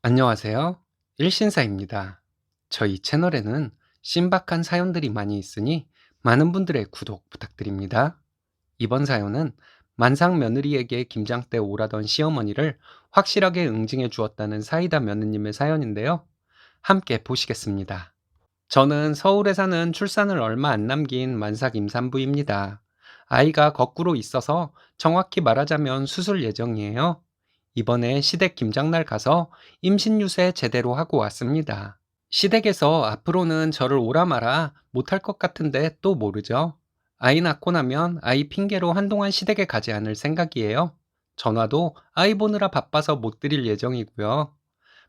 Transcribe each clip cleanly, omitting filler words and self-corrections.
안녕하세요. 일신사입니다. 저희 채널에는 신박한 사연들이 많이 있으니 많은 분들의 구독 부탁드립니다. 이번 사연은 만상 며느리에게 김장 때 오라던 시어머니를 확실하게 응징해 주었다는 사이다 며느님의 사연인데요. 함께 보시겠습니다. 저는 서울에 사는 출산을 얼마 안 남긴 만삭 임산부입니다. 아이가 거꾸로 있어서 정확히 말하자면 수술 예정이에요. 이번에 시댁 김장날 가서 임신 유세 제대로 하고 왔습니다. 시댁에서 앞으로는 저를 오라 마라 못할 것 같은데 또 모르죠. 아이 낳고 나면 아이 핑계로 한동안 시댁에 가지 않을 생각이에요. 전화도 아이 보느라 바빠서 못 드릴 예정이고요.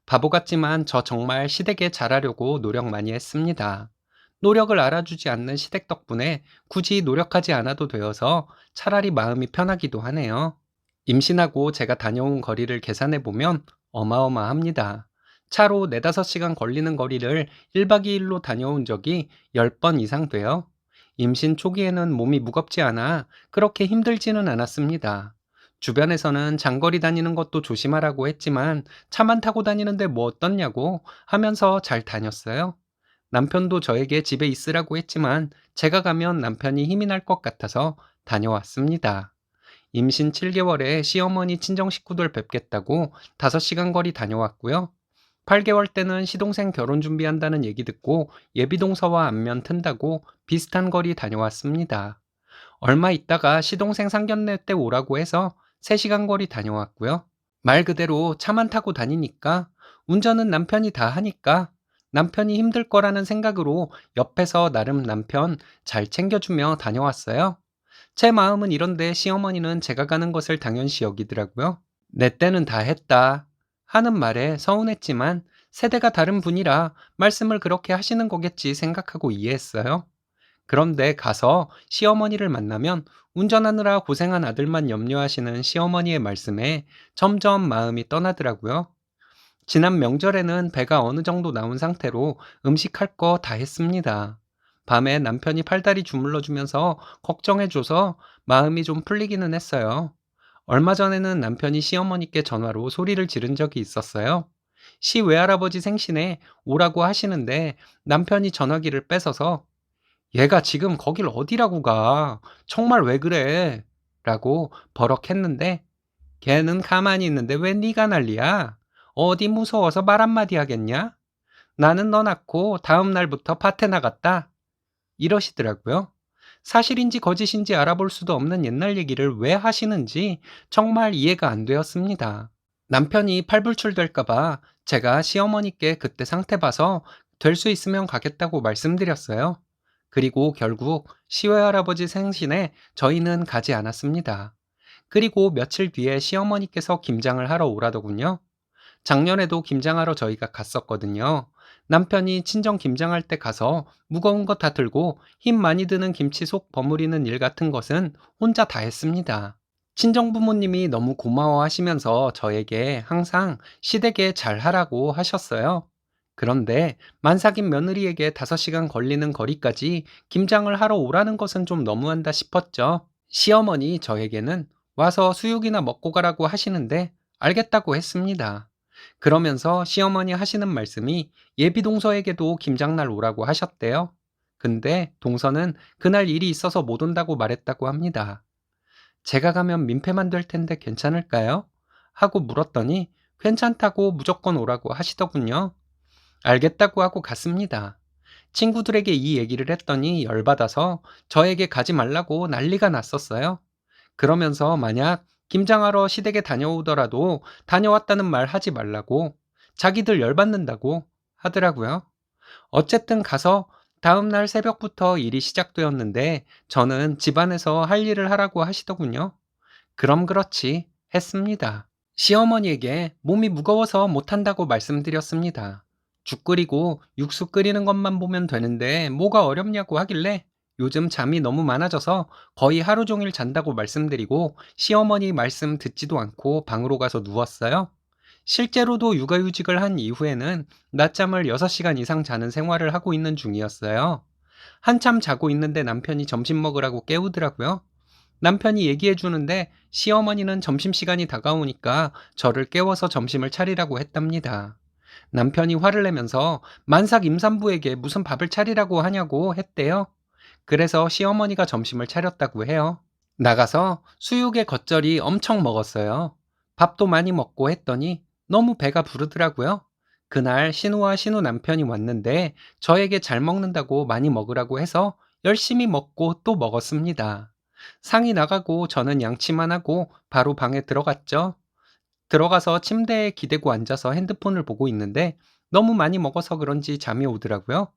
바보 같지만 저 정말 시댁에 잘하려고 노력 많이 했습니다. 노력을 알아주지 않는 시댁 덕분에 굳이 노력하지 않아도 되어서 차라리 마음이 편하기도 하네요. 임신하고 제가 다녀온 거리를 계산해 보면 어마어마합니다. 차로 4~5시간 걸리는 거리를 1박 2일로 다녀온 적이 10번 이상 돼요. 임신 초기에는 몸이 무겁지 않아 그렇게 힘들지는 않았습니다. 주변에서는 장거리 다니는 것도 조심하라고 했지만 차만 타고 다니는데 뭐 어떻냐고 하면서 잘 다녔어요. 남편도 저에게 집에 있으라고 했지만 제가 가면 남편이 힘이 날 것 같아서 다녀왔습니다. 임신 7개월에 시어머니 친정 식구들 뵙겠다고 5시간 거리 다녀왔고요. 8개월 때는 시동생 결혼 준비한다는 얘기 듣고 예비동서와 안면 튼다고 비슷한 거리 다녀왔습니다. 얼마 있다가 시동생 상견례 때 오라고 해서 3시간 거리 다녀왔고요. 말 그대로 차만 타고 다니니까 운전은 남편이 다 하니까 남편이 힘들 거라는 생각으로 옆에서 나름 남편 잘 챙겨주며 다녀왔어요. 제 마음은 이런데 시어머니는 제가 가는 것을 당연시 여기더라고요. 내 때는 다 했다 하는 말에 서운했지만 세대가 다른 분이라 말씀을 그렇게 하시는 거겠지 생각하고 이해했어요. 그런데 가서 시어머니를 만나면 운전하느라 고생한 아들만 염려하시는 시어머니의 말씀에 점점 마음이 떠나더라고요. 지난 명절에는 배가 어느 정도 나온 상태로 음식할 거 다 했습니다. 밤에 남편이 팔다리 주물러 주면서 걱정해줘서 마음이 좀 풀리기는 했어요. 얼마 전에는 남편이 시어머니께 전화로 소리를 지른 적이 있었어요. 시 외할아버지 생신에 오라고 하시는데 남편이 전화기를 뺏어서 얘가 지금 거길 어디라고 가? 정말 왜 그래? 라고 버럭했는데 걔는 가만히 있는데 왜 네가 난리야? 어디 무서워서 말 한마디 하겠냐? 나는 너 낳고 다음 날부터 밭에 나갔다. 이러시더라고요. 사실인지 거짓인지 알아볼 수도 없는 옛날 얘기를 왜 하시는지 정말 이해가 안 되었습니다. 남편이 팔불출될까봐 제가 시어머니께 그때 상태 봐서 될 수 있으면 가겠다고 말씀드렸어요. 그리고 결국 시외할아버지 생신에 저희는 가지 않았습니다. 그리고 며칠 뒤에 시어머니께서 김장을 하러 오라더군요. 작년에도 김장하러 저희가 갔었거든요. 남편이 친정 김장할 때 가서 무거운 거 다 들고 힘 많이 드는 김치 속 버무리는 일 같은 것은 혼자 다 했습니다. 친정 부모님이 너무 고마워하시면서 저에게 항상 시댁에 잘하라고 하셨어요. 그런데 만삭인 며느리에게 5시간 걸리는 거리까지 김장을 하러 오라는 것은 좀 너무한다 싶었죠. 시어머니 저에게는 와서 수육이나 먹고 가라고 하시는데 알겠다고 했습니다. 그러면서 시어머니 하시는 말씀이 예비 동서에게도 김장날 오라고 하셨대요. 근데 동서는 그날 일이 있어서 못 온다고 말했다고 합니다. 제가 가면 민폐만 될 텐데 괜찮을까요? 하고 물었더니 괜찮다고 무조건 오라고 하시더군요. 알겠다고 하고 갔습니다. 친구들에게 이 얘기를 했더니 열받아서 저에게 가지 말라고 난리가 났었어요. 그러면서 만약 김장하러 시댁에 다녀오더라도 다녀왔다는 말 하지 말라고 자기들 열받는다고 하더라고요. 어쨌든 가서 다음날 새벽부터 일이 시작되었는데 저는 집안에서 할 일을 하라고 하시더군요. 그럼 그렇지 했습니다. 시어머니에게 몸이 무거워서 못한다고 말씀드렸습니다. 죽 끓이고 육수 끓이는 것만 보면 되는데 뭐가 어렵냐고 하길래 요즘 잠이 너무 많아져서 거의 하루 종일 잔다고 말씀드리고 시어머니 말씀 듣지도 않고 방으로 가서 누웠어요. 실제로도 육아휴직을 한 이후에는 낮잠을 6시간 이상 자는 생활을 하고 있는 중이었어요. 한참 자고 있는데 남편이 점심 먹으라고 깨우더라고요. 남편이 얘기해 주는데 시어머니는 점심시간이 다가오니까 저를 깨워서 점심을 차리라고 했답니다. 남편이 화를 내면서 만삭 임산부에게 무슨 밥을 차리라고 하냐고 했대요. 그래서 시어머니가 점심을 차렸다고 해요. 나가서 수육에 겉절이 엄청 먹었어요. 밥도 많이 먹고 했더니 너무 배가 부르더라고요. 그날 신우와 신우 남편이 왔는데 저에게 잘 먹는다고 많이 먹으라고 해서 열심히 먹고 또 먹었습니다. 상이 나가고 저는 양치만 하고 바로 방에 들어갔죠. 들어가서 침대에 기대고 앉아서 핸드폰을 보고 있는데 너무 많이 먹어서 그런지 잠이 오더라고요.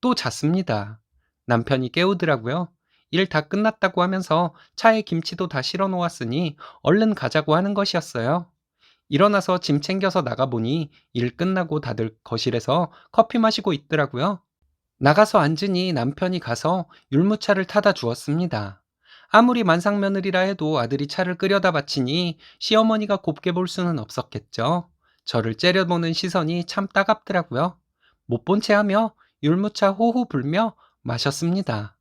또 잤습니다. 남편이 깨우더라고요. 일 다 끝났다고 하면서 차에 김치도 다 실어 놓았으니 얼른 가자고 하는 것이었어요. 일어나서 짐 챙겨서 나가보니 일 끝나고 다들 거실에서 커피 마시고 있더라고요. 나가서 앉으니 남편이 가서 율무차를 타다 주었습니다. 아무리 만상며느리라 해도 아들이 차를 끓여다 바치니 시어머니가 곱게 볼 수는 없었겠죠. 저를 째려보는 시선이 참 따갑더라고요. 못 본 채 하며 율무차 호호 불며 마셨습니다.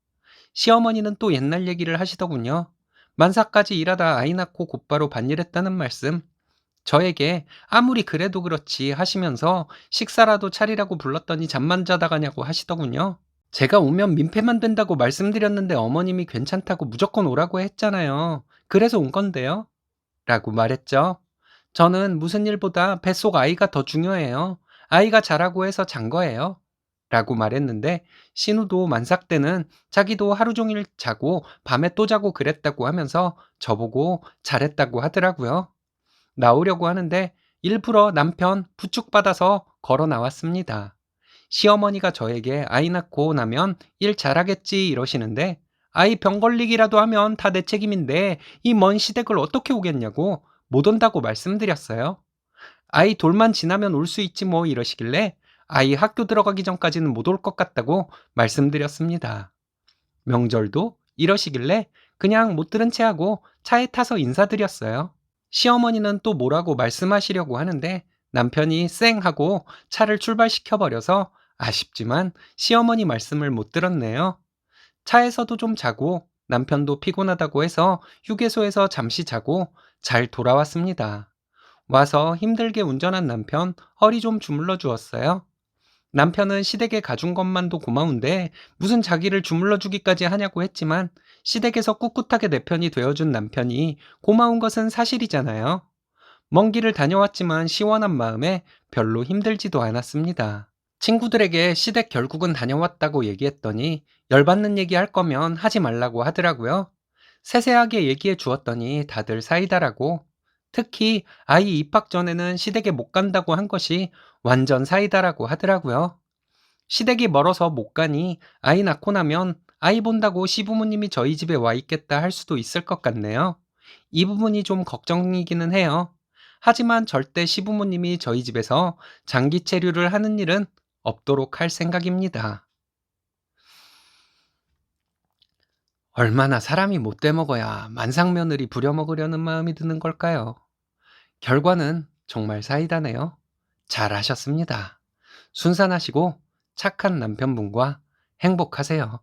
시어머니는 또 옛날 얘기를 하시더군요. 만사까지 일하다 아이 낳고 곧바로 반일했다는 말씀. 저에게 아무리 그래도 그렇지 하시면서 식사라도 차리라고 불렀더니 잠만 자다 가냐고 하시더군요. 제가 오면 민폐만 된다고 말씀드렸는데 어머님이 괜찮다고 무조건 오라고 했잖아요. 그래서 온 건데요. 라고 말했죠. 저는 무슨 일보다 뱃속 아이가 더 중요해요. 아이가 자라고 해서 잔 거예요. 라고 말했는데 신우도 만삭 때는 자기도 하루 종일 자고 밤에 또 자고 그랬다고 하면서 저보고 잘했다고 하더라고요. 나오려고 하는데 일부러 남편 부축받아서 걸어 나왔습니다. 시어머니가 저에게 아이 낳고 나면 일 잘하겠지 이러시는데 아이 병 걸리기라도 하면 다 내 책임인데 이 먼 시댁을 어떻게 오겠냐고 못 온다고 말씀드렸어요. 아이 돌만 지나면 올 수 있지 뭐 이러시길래 아이 학교 들어가기 전까지는 못 올 것 같다고 말씀드렸습니다. 명절도 이러시길래 그냥 못 들은 채 하고 차에 타서 인사드렸어요. 시어머니는 또 뭐라고 말씀하시려고 하는데 남편이 쌩 하고 차를 출발시켜버려서 아쉽지만 시어머니 말씀을 못 들었네요. 차에서도 좀 자고 남편도 피곤하다고 해서 휴게소에서 잠시 자고 잘 돌아왔습니다. 와서 힘들게 운전한 남편 허리 좀 주물러 주었어요. 남편은 시댁에 가준 것만도 고마운데 무슨 자기를 주물러 주기까지 하냐고 했지만 시댁에서 꿋꿋하게 내 편이 되어준 남편이 고마운 것은 사실이잖아요. 먼 길을 다녀왔지만 시원한 마음에 별로 힘들지도 않았습니다. 친구들에게 시댁 결국은 다녀왔다고 얘기했더니 열받는 얘기 할 거면 하지 말라고 하더라고요. 세세하게 얘기해 주었더니 다들 사이다라고. 특히 아이 입학 전에는 시댁에 못 간다고 한 것이 완전 사이다라고 하더라고요. 시댁이 멀어서 못 가니 아이 낳고 나면 아이 본다고 시부모님이 저희 집에 와 있겠다 할 수도 있을 것 같네요. 이 부분이 좀 걱정이기는 해요. 하지만 절대 시부모님이 저희 집에서 장기 체류를 하는 일은 없도록 할 생각입니다. 얼마나 사람이 못돼 먹어야 만상며느리 부려먹으려는 마음이 드는 걸까요? 결과는 정말 사이다네요. 잘하셨습니다. 순산하시고 착한 남편분과 행복하세요.